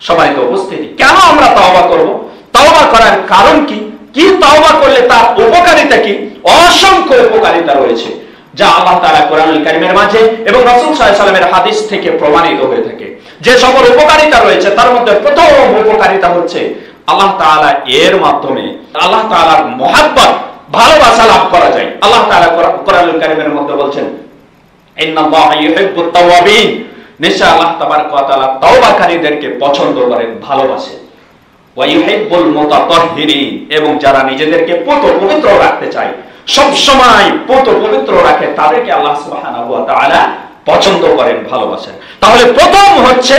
সম্মানিত উপস্থিতি, কেন আমরা তওবা করব? তওবা করার কারণ কি? কি তওবা করলে তার উপকারিতা কি? অসংখ্য উপকারিতা রয়েছে, যা আল্লাহ তাআলা কোরআনুল কারীমের মাঝে এবং রাসূল সাল্লাল্লাহু আলাইহি ওয়াসাল্লামের হাদিস থেকে প্রমাণিত হয়ে থাকে। যে সকল উপকারিতা রয়েছে তার মধ্যে প্রথম উপকারিতা হচ্ছে আল্লাহ তাআলা এর মাধ্যমে আল্লাহ তাআলার মহব্বত, ভালোবাসা লাভ করা যায়। আল্লাহ তাআলা কোরআনুল কারীমের মধ্যে বলছেন, ইন্নাল্লাহা ইউহিব্বুত তাওয়াবিন, নিশ্চয় আল্লাহ তাবারক ওয়া তাআলা তওবাকারীদেরকে পছন্দ করেন, ভালোবাসেন। ওয়া ইউহিব্বুল মুতাতাহহিরিন, এবং যারা নিজেদেরকে পবিত্র রাখতে চায়, সব সময় পবিত্র রাখে, তাদেরকে আল্লাহ সুবহানাহু ওয়া তাআলা পছন্দ করেন, ভালোবাসেন। তাহলে প্রথম হচ্ছে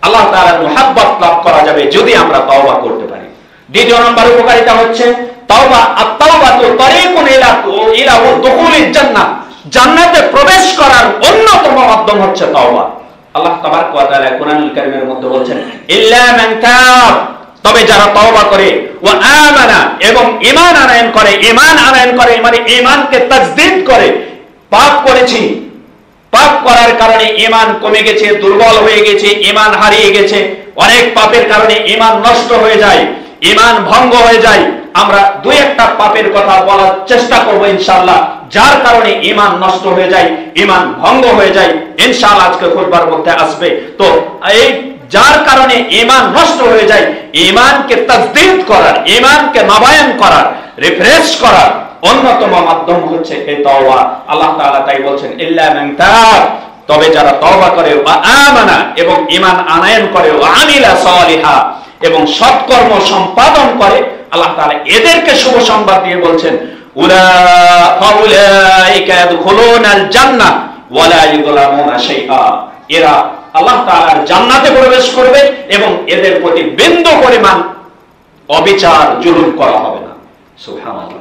আল্লাহ তাআলার মুহাব্বত লাভ করা যাবে যদি আমরা তওবা করতে পারি। দ্বিতীয় নম্বর উপকারিতা হচ্ছে তওবা, আত-তাওবাতু তারিকুন ইলা দুখুলিল জান্নাহ, জান্নাতে প্রবেশ করার অন্যতম মাধ্যম হচ্ছে তওবা। আল্লাহ তাবারক ওয়া তাআলা কোরআনুল কারীমের মধ্যে বলেছেন, ইল্লা মান তাব, তবে যারা তওবা করে, ওয়া আমানা, এবং ঈমান আনয়ন করে, ঈমান আনয়ন করে মানে ঈমানকে তাজদীদ করে। পাপ করেছি, পাপ করার কারণে ঈমান কমে গেছে, দুর্বল হয়ে গেছে, ঈমান হারিয়ে গেছে, অনেক পাপের কারণে ঈমান নষ্ট হয়ে যায়, ঈমান ভঙ্গ হয়ে যায়। আমরা দুই একটা পাপের কথা বলার চেষ্টা করব ইনশাআল্লাহ, যার কারণে ঈমান নষ্ট হয়ে যায়, ঈমান ভঙ্গ হয়ে যায়, ইনশাআল্লাহ আজকে খুতবার মধ্যে আসবে। তো এই যার কারণে ঈমান নষ্ট হয়ে যায়, ঈমানকে তাজদীদ করার, ঈমানকে নবায়ন করার, রিফ্রেশ করার অন্যতম মাধ্যম হচ্ছে এই তওবা। আল্লাহ তাআলা তাই বলছেন, ইল্লা মান তাব, তবে যারা তওবা করে, ওয়া আমানা, এবং ঈমান আনয়ন করে, ওয়া আমিলা সালিহা, এবং সৎকর্ম সম্পাদন করে, আল্লাহ তাআলা এদেরকে শুভ সংবাদ দিয়ে বলছেন, উলাইকা ইয়াদখুলুনাল জান্নাহ ওয়া লা ইউযলামুনা শাইআ, এরা আল্লাহ তাআলার জান্নাতে প্রবেশ করবে এবং এদের প্রতি বিন্দু পরিমাণ অবিচার জুলুম করা হবে না। সুবহানাল্লাহ।